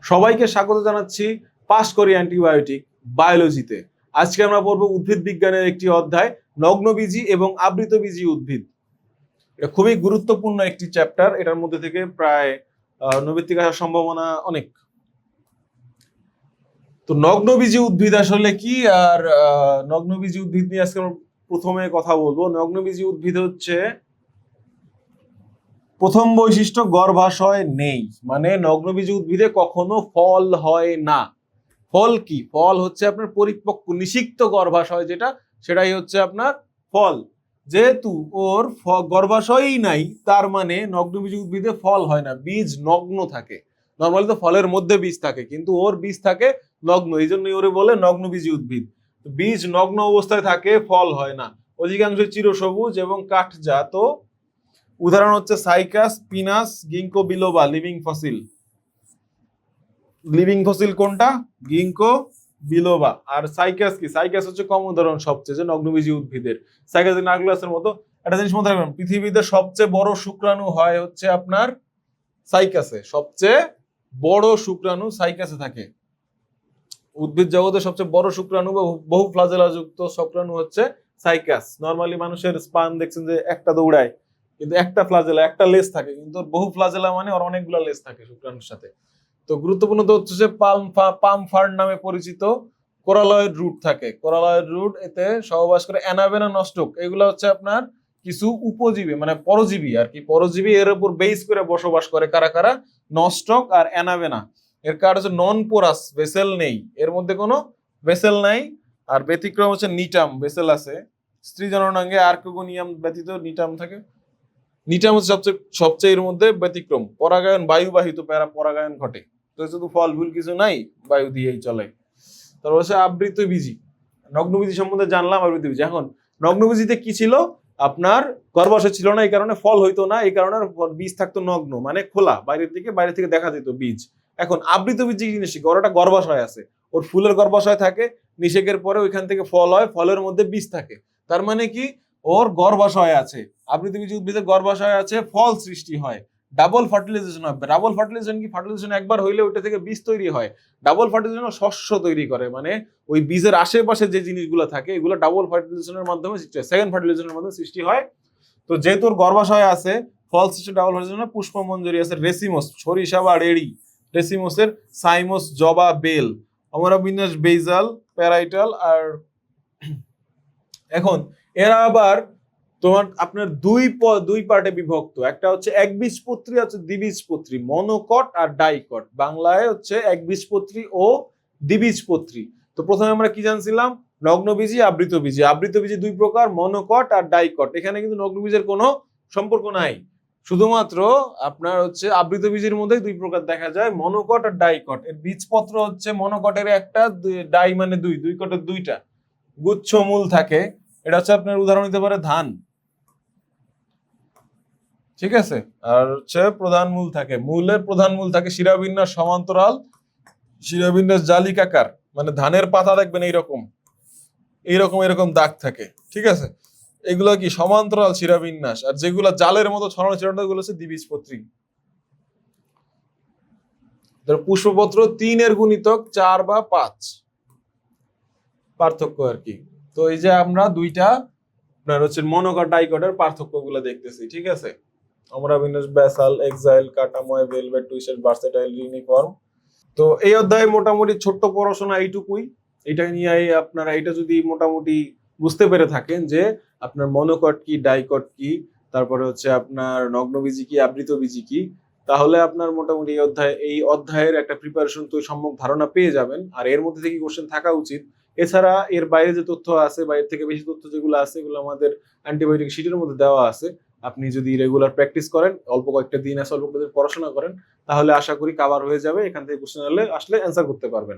সবাইকে স্বাগত জানাচ্ছি পাস করি অ্যান্টিবায়োটিক বায়োলজিতে। আজকে আমরা পড়বো উদ্ভিদ বিজ্ঞানের একটি অধ্যায়, নগ্নবীজি এবং আবৃতবীজি উদ্ভিদ। এটা খুবই গুরুত্বপূর্ণ একটি চ্যাপ্টার। এটার মধ্যে থেকে প্রায় নৈবেত্তিক আসার সম্ভাবনা অনেক। তো নগ্নবীজি উদ্ভিদ আসলে কি, আর নগ্নবীজি উদ্ভিদ নিয়ে আজকে আমরা প্রথমে কথা বলবো। নগ্নবীজি উদ্ভিদ হচ্ছে, প্রথম বৈশিষ্ট্য, গর্ভাশয় নেই। মানে নগ্নবীজি উদ্ভিদে কখনো ফল হয় না। ফল কি? ফল হচ্ছে আপনার পরিপক্ক নিষিক্ত গর্ভাশয়, সেটাই হচ্ছে আপনার ফল। যেহেতু ওর গর্ভাশয়ই নাই, তার মানে নগ্নবীজি উদ্ভিদে ফল হয় না, বীজ নগ্ন থাকে। নর্মালি তো ফলের মধ্যে বীজ থাকে, কিন্তু ওর বীজ থাকে নগ্ন, এই জন্যই ওরে বলে নগ্নবীজি উদ্ভিদ। বীজ নগ্ন অবস্থায় থাকে, ফল হয় না। অধিকাংশ চিরসবুজ এবং কাঠজাত। উদাহরণ হচ্ছে cycas, pinus, ginkgo biloba. Living fossil, living fossil কোনটা? গিঙ্কো বিলোবা। আর সাইকাস কি? সাইকাস হচ্ছে কম উদাহরণ সবচেয়ে, যে নগ্নবীজি উদ্ভিদের। সাইকাস নার্গলাসের মতো। একটা জিনিস মনে রাখবেন, পৃথিবীতে সবচেয়ে বড় শুক্রাণু হয় হচ্ছে আপনার সাইকাসে। সবচেয়ে বড় শুক্রাণু সাইকাসে থাকে। উদ্ভিদ জগতে সবচেয়ে বড় শুক্রাণু বা বহু ফ্লাজেলা যুক্ত শুক্রাণু হচ্ছে সাইকাস। নরমালি মানুষের স্পান দেখছেন যে একটা দৌড়ায়, কিন্তু একটা ফ্লাজেলা, একটা লেজ থাকে, কিন্তু বহু ফ্লাজেলা মানে ওর অনেকগুলো লেজ থাকে শুক্রাণুর সাথে। তো গুরুত্বপূর্ণ তো হচ্ছে যে পাম ফার্ন নামে পরিচিত কোরালয়েড রুট থাকে। কোরালয়েড রুট, এতে সহবাস করে অ্যানাবেনা, নস্টক, এগুলো হচ্ছে আপনার কিছু উপজীবী, মানে পরজীবী আর কি। পরজীবী এর উপর বেস করে বসবাস করে। কারা কারা? নস্টক আর অ্যানাবেনা। এর কারণ হচ্ছে নন পোরাস, ভেসেল নেই, এর মধ্যে কোনো ভেসেল নাই। আর ব্যতিক্রম হচ্ছে নিটাম, ভেসেল আছে। স্ত্রী জননাঙ্গে আর্কিগোনিয়াম ব্যতীত নিটাম থাকে। নিটাম হচ্ছে সবচেয়ে এর মধ্যে ব্যতিক্রম। পরাগায়ন বায়ুবাহিত, পরাগায়ন ঘটে। তো শুধু ফল ফুল কিছু নাই, বায়ু দিয়েই চলে। তারপর হচ্ছে আবৃতবীজি। নগ্নবীজি সম্বন্ধে জানলাম। আবৃতবীজি, এখন নগ্নবীজিতে কি ছিল? আপনার গর্ভাশয় ছিল না, এই কারণে ফল হইতো না, এই কারণে বীজ থাকতো নগ্ন, মানে খোলা, বাইরে থেকে দেখা যেত বীজ। এখন আবৃতবীজি জিনিস কি? ওর একটা গর্ভাশয় আছে, ওর ফুলের গর্ভাশয় থাকে, নিষেকের পরে ওইখান থেকে ফল হয়, ফলের মধ্যে বীজ থাকে। তার মানে কি? ওর গর্ভাশয় আছে। আবৃতবীজি উদ্ভিদের গর্ভাশয় আছে, ফল সৃষ্টি হয়। ডাবল ফার্টিলাইজেশন হবে। ডাবল ফার্টিলাইজেশন কি? ফার্টিলাইজেশন একবার হইলে ওইটা থেকে বীজ তৈরি হয়। ডাবল ফার্টিলাইজেশন শস্য তৈরি করে, মানে ওই বীজের আশেপাশে যে জিনিসগুলো থাকে এগুলো ডাবল ফার্টিলাইজেশনের মাধ্যমে সৃষ্টি হয়, সেকেন্ড ফার্টিলাইজেশনের মাধ্যমে সৃষ্টি হয়। তো যেহেতু ওর গর্ভাশয় আছে, ফল সৃষ্টি ডাবল ফার্টিলাইজেশন। পুষ্পমঞ্জরি আছে, রেসিমস, সরিষা বা রেড়ি। রেসিমসের সাইমস, জবা, বেল। অমরাবিন্যাস, বেইজাল, প্যারাইটাল। আর এখন এরা আবার তোমার আপনার দুই পার্টে বিভক্ত। একটা হচ্ছে একবীজপত্রী, আছে দ্বিবীজপত্রী। মনোকট আর ডাইকট। বাংলায় হচ্ছে একবীজপত্রী ও দ্বিবীজপত্রী। তো প্রথমে আমরা কি জানছিলাম? নগ্নবীজি, আবৃতবীজি। আবৃতবীজি দুই প্রকার, মনোকট আর ডাইকট। এখানে কিন্তু নগ্নবীজের কোনো সম্পর্ক নাই। শুধুমাত্র আপনার হচ্ছে আবৃতবীজির মধ্যে দুই প্রকার দেখা যায়, মনোকট আর ডাইকট। এর বীজপত্র হচ্ছে মনোকটের একটা, ডাই মানে দুই কটের দুইটা গুচ্ছ মূল থাকে। এটা হচ্ছে আপনার উদাহরণ দিতে পারে ধান, ঠিক আছে। আর হচ্ছে প্রধান মূল থাকে, মূলের প্রধান মূল থাকে শিরাবিন্যাস সমান্তরাল, শিরাবিন্যাস জালিকাকার। মানে ধানের পাতা দেখবেন এইরকম এরকম দাগ থাকে, ঠিক আছে। এগুলো কি? সমান্তরাল শিরাবিন্যাস। আর যেগুলো জালের মতো ছড়ানো ছিটানো, এগুলো হচ্ছে দ্বিবীজপত্রী। পুষ্পপত্র 3 এর গুণিতক 4 বা 5, পার্থক্য আর কি। তো এই যে আমরা দুইটা আপনার হচ্ছে মনোকট ডাইকটের পার্থক্য গুলো দেখতেছি, ঠিক আছে। আমরা বিন্যাস, ব্যাসাল, এক্সাইল, কাটাময়, ভেলভেট, টুইস্টেড, ভার্সেটাইল, ইউনিফর্ম। তো এই অধ্যায়ে মোটামুটি ছোট্ট পড়াশোনা এইটুকুই। এটা নিয়ে আপনারা এটা যদি মোটামুটি বুঝতে পেরে থাকেন যে আপনার মনোকট কি, ডাইকট কি, তারপরে হচ্ছে আপনার নগ্নবীজি কি, আবৃতবীজি কি, তাহলে আপনার মোটামুটি এই অধ্যায়ের একটা প্রিপারেশন তো সম্যক ধারণা পেয়ে যাবেন। আর এর মধ্যে থেকে কোশ্চেন থাকা উচিত। এছাড়া এর বাইরে যে তথ্য আছে, বাইরে থেকে বেশি তথ্য যেগুলো আছে, এগুলো আমাদের অ্যান্টিবায়োটিক শিটের মধ্যে দেওয়া আছে। আপনি যদি রেগুলার প্র্যাকটিস করেন, অল্প কয়েকটা দিন পড়াশোনা করেন, তাহলে আশা করি কভার হয়ে যাবে। এখান থেকে কোশ্চেন আসলে অ্যান্সার করতে পারবেন।